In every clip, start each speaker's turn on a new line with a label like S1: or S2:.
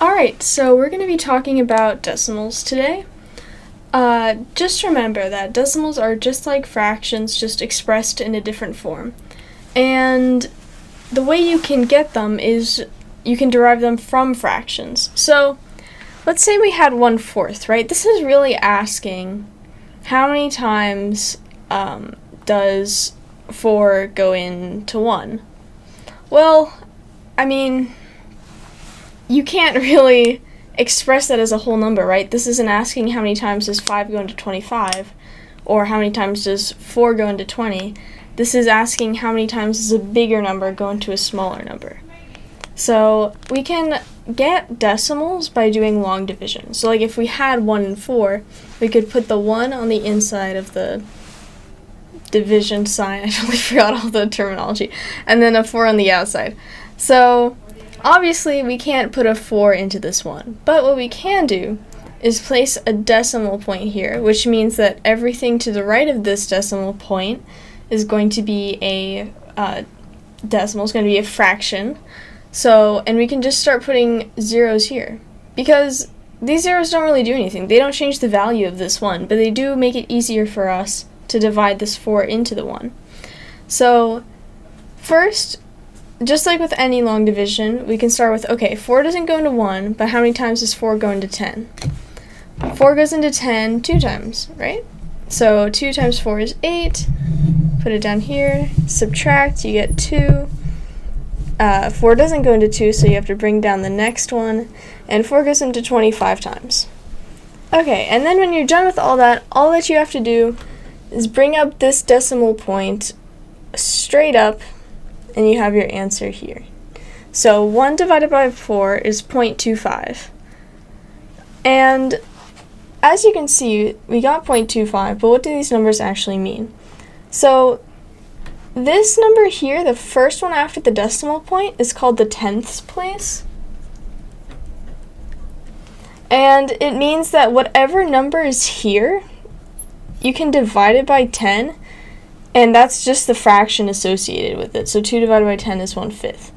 S1: Alright, so we're going to be talking about decimals today. Just remember that decimals are just like fractions, just expressed in a different form. And the way you can get them is you can derive them from fractions. So let's say we had 1/4, right? This is really asking how many times does 4 go into 1? Well, I mean, you can't really express that as a whole number, right? This isn't asking how many times does 5 go into 25, or how many times does 4 go into 20. This is asking how many times does a bigger number go into a smaller number. So we can get decimals by doing long division. So like if we had 1 and 4, we could put the 1 on the inside of the division sign. I totally forgot all the terminology. And then a 4 on the outside. So obviously we can't put a 4 into this one, but what we can do is place a decimal point here, which means that everything to the right of this decimal point is going to be a decimal, is going to be a fraction. So, and we can just start putting zeros here, because these zeros don't really do anything. They don't change the value of this 1, but they do make it easier for us to divide this 4 into the 1. So first, just like with any long division, we can start with, okay, 4 doesn't go into 1, but how many times does 4 go into 10? 4 goes into 10 2 times, right? So 2 times 4 is 8. Put it down here. Subtract, you get 2. 4 doesn't go into 2, so you have to bring down the next one. And 4 goes into 25 times. Okay, and then when you're done with all that you have to do is bring up this decimal point straight up, and you have your answer here. So 1 divided by 4 is 0.25. And as you can see, we got 0.25, but what do these numbers actually mean? So this number here, the first one after the decimal point, is called the tenths place. And it means that whatever number is here, you can divide it by 10, and that's just the fraction associated with it. So 2 divided by 10 is 1/5.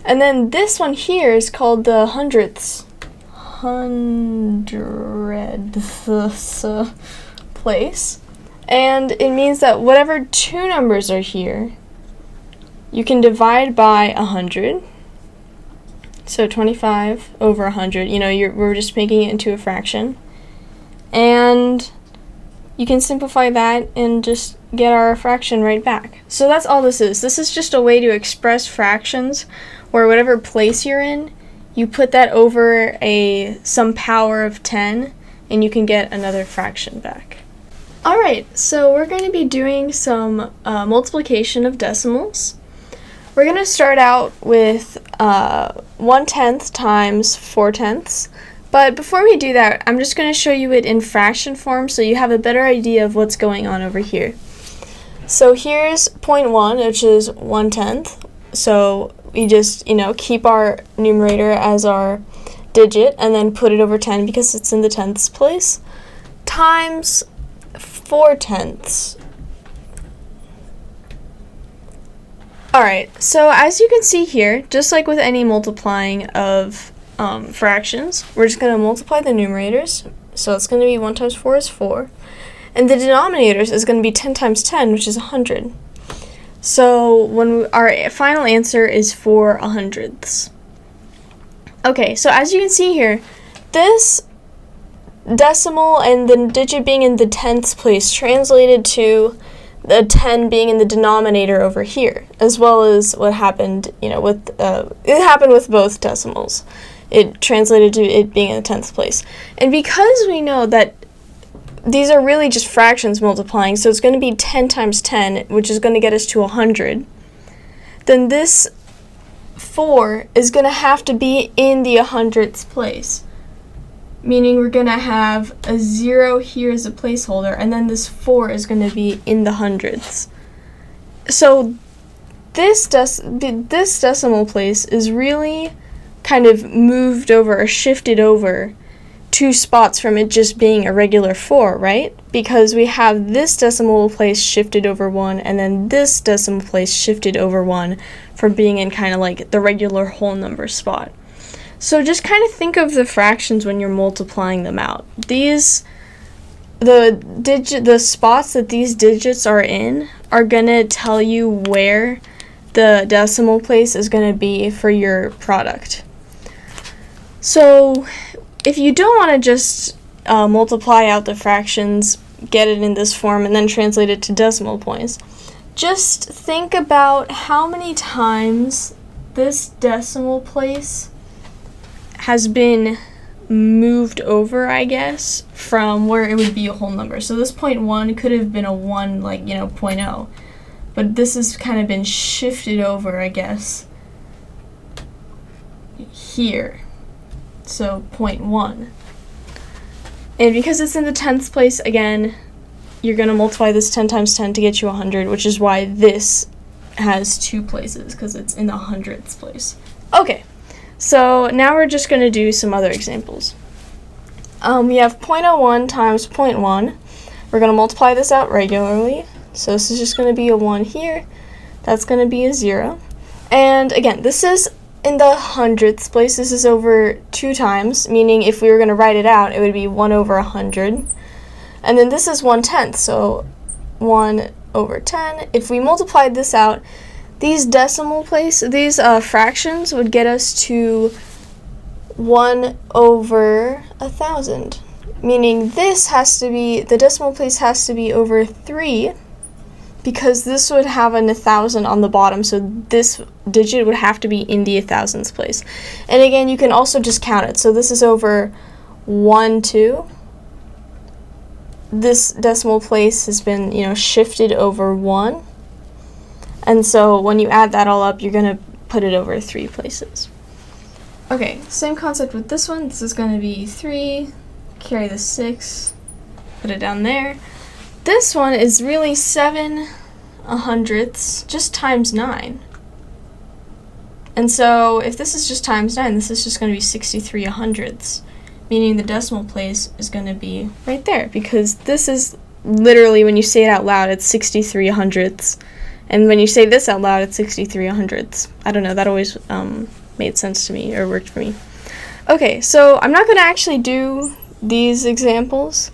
S1: And then this one here is called the hundredths place. And it means that whatever two numbers are here, you can divide by 100. So 25 over 100, we're just making it into a fraction. And you can simplify that and just get our fraction right back. So that's all this is. This is just a way to express fractions where whatever place you're in, you put that over some power of 10 and you can get another fraction back. Alright, so we're going to be doing some multiplication of decimals. We're going to start out with 1/10 times 4/10. But before we do that, I'm just going to show you it in fraction form so you have a better idea of what's going on over here. So here's 0.1, which is 1/10. So we just, keep our numerator as our digit and then put it over 10 because it's in the tenths place, times 4/10. Alright, so as you can see here, just like with any multiplying of fractions, we're just going to multiply the numerators. So it's going to be 1 times 4 is 4. And the denominators is going to be 10 times 10, which is 100. So our final answer is 4/100ths. Okay, so as you can see here, this decimal and the digit being in the tenths place translated to the 10 being in the denominator over here, as well as what happened, it happened with both decimals. It translated to it being in the tenths place. And because we know that these are really just fractions multiplying, so it's going to be 10 times 10, which is going to get us to 100, then this 4 is going to have to be in the 100ths place, meaning we're going to have a 0 here as a placeholder, and then this 4 is going to be in the hundredths. So this decimal place is really kind of moved over or shifted over 2 spots from it just being a regular 4, right? Because we have this decimal place shifted over 1 and then this decimal place shifted over 1 from being in kind of like the regular whole number spot. So just kind of think of the fractions when you're multiplying them out. The spots that these digits are in are going to tell you where the decimal place is going to be for your product. So if you don't want to just multiply out the fractions, get it in this form, and then translate it to decimal points, just think about how many times this decimal place has been moved over, I guess, from where it would be a whole number. So this 0.1 could have been a 1, like, 0.0. But this has kind of been shifted over, I guess, here. So 0.1. And because it's in the 10th place, again, you're going to multiply this 10 times 10 to get you 100, which is why this has 2 places, because it's in the 100th place. Okay. So now we're just going to do some other examples. We have 0.01 times 0.1. We're going to multiply this out regularly. So this is just going to be a 1 here. That's going to be a 0. And again, this is in the 100th place. This is over 2 times, meaning if we were going to write it out, it would be 1 over 100. And then this is 1/10, so 1 over 10. If we multiplied this out, these fractions would get us to 1 over 1,000, meaning the decimal place has to be over 3, because this would have an 1,000 on the bottom, so this digit would have to be in the 1,000th place. And again, you can also just count it. So this is over 1, 2. This decimal place has been, shifted over 1. And so when you add that all up, you're going to put it over 3 places. Okay, same concept with this one. This is going to be 3, carry the 6, put it down there. This one is really 7/100ths, just times 9. And so if this is just times 9, this is just going to be 63/100ths, meaning the decimal place is going to be right there, because this is literally, when you say it out loud, it's 63/100ths. And when you say this out loud, it's 63/100ths. I don't know, that always made sense to me, or worked for me. Okay, so I'm not going to actually do these examples,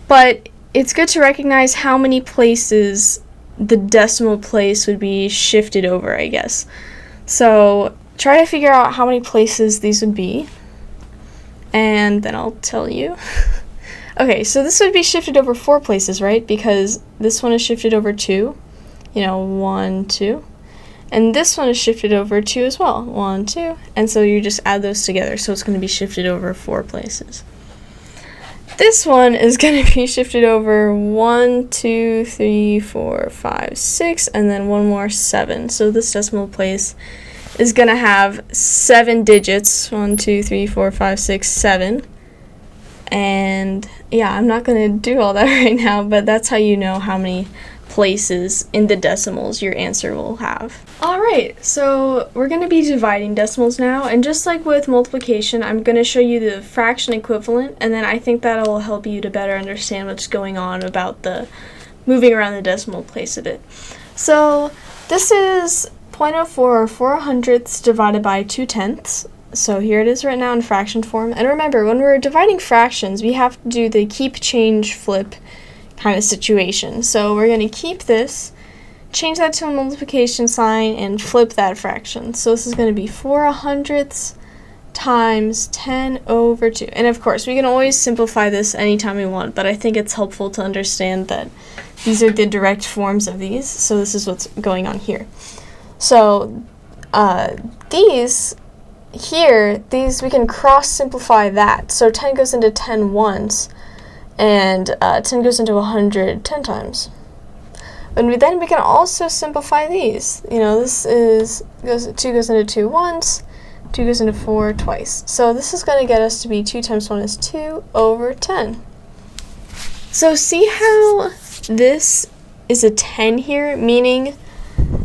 S1: but it's good to recognize how many places the decimal place would be shifted over, I guess. So try to figure out how many places these would be, and then I'll tell you. Okay, so this would be shifted over 4 places, right? Because this one is shifted over 2. 1, 2. And this one is shifted over 2 as well. 1, 2. And so you just add those together. So it's going to be shifted over 4 places. This one is going to be shifted over 1, 2, 3, 4, 5, 6, and then one more 7. So this decimal place is going to have 7 digits. 1, 2, 3, 4, 5, 6, 7. And yeah, I'm not going to do all that right now, but that's how you know how many places in the decimals your answer will have. Alright, so we're going to be dividing decimals now, and just like with multiplication, I'm going to show you the fraction equivalent, and then I think that'll help you to better understand what's going on about the moving around the decimal place a bit. So this is 0.04 or 4/100ths divided by 2/10ths. So here it is right now in fraction form. And remember, when we're dividing fractions, we have to do the keep, change, flip kind of situation. So we're going to keep this, change that to a multiplication sign, and flip that fraction. So this is going to be 4/100ths times 10 over 2. And of course, we can always simplify this anytime we want, but I think it's helpful to understand that these are the direct forms of these. So this is what's going on here. So these we can cross simplify that. So 10 goes into 10 once, and 10 goes into 100 10 times. And then we can also simplify these. 2 goes into 2 once, 2 goes into 4 twice. So this is going to get us to be 2 times 1 is 2 over 10. So see how this is a 10 here, meaning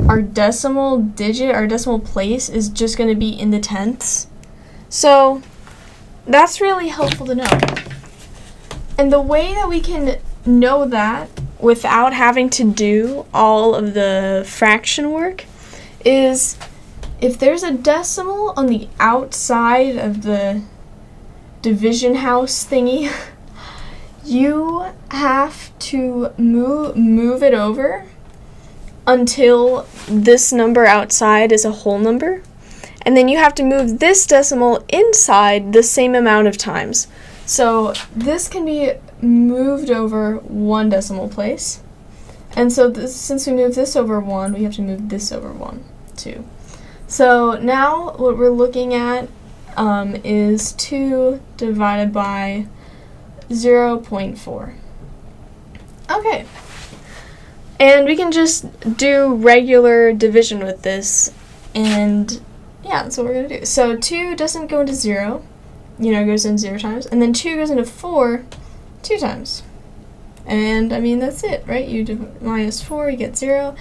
S1: our decimal digit, our decimal place is just going to be in the tenths. So that's really helpful to know. And the way that we can know that without having to do all of the fraction work is if there's a decimal on the outside of the division house thingy, you have to move it over until this number outside is a whole number. And then you have to move this decimal inside the same amount of times. So this can be moved over one decimal place. And so since we moved this over 1, we have to move this over 1 too. So now what we're looking at is 2 divided by 0.4. Okay. And we can just do regular division with this, and yeah, that's what we're going to do. So 2 doesn't go into 0, it goes in 0 times, and then 2 goes into 4 2 times. And I mean, that's it, right? You do minus 4, you get 0.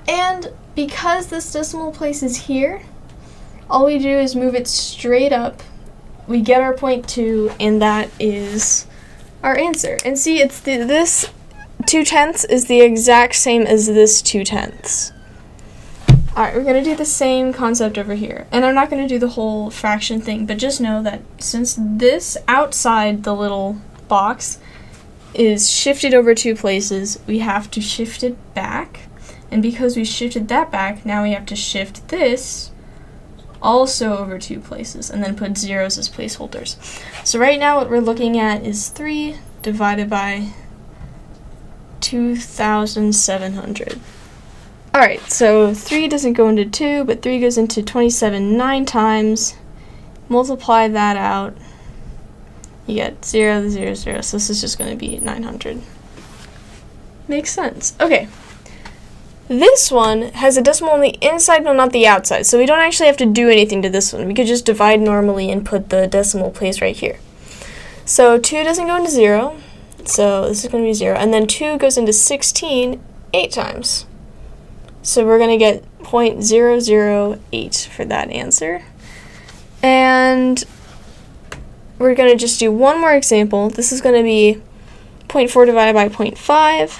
S1: And because this decimal place is here, all we do is move it straight up. We get our 0.2, and that is our answer. And see, it's this 2/10 is the exact same as this 2/10. Alright, we're going to do the same concept over here. And I'm not going to do the whole fraction thing, but just know that since this outside the little box is shifted over 2 places, we have to shift it back. And because we shifted that back, now we have to shift this also over 2 places, and then put zeros as placeholders. So right now what we're looking at is 3 divided by 2,700. Alright, so 3 doesn't go into 2, but 3 goes into 27 9 times. Multiply that out. You get 0, 0, 0, so this is just going to be 900. Makes sense. Okay. This one has a decimal on the inside, but not the outside, so we don't actually have to do anything to this one. We could just divide normally and put the decimal place right here. So 2 doesn't go into 0, so this is going to be 0, and then 2 goes into 16 8 times. So we're going to get 0.008 for that answer. And we're going to just do one more example. This is going to be 0.4 divided by 0.5.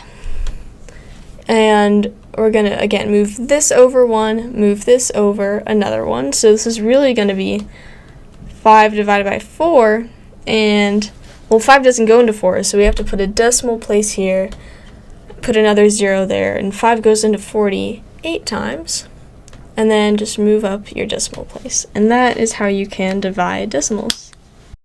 S1: And we're going to, again, move this over 1, move this over another 1. So this is really going to be 5 divided by 4. And, well, 5 doesn't go into 4, so we have to put a decimal place here, put another 0 there, and 5 goes into 40 8 times. And then just move up your decimal place. And that is how you can divide decimals.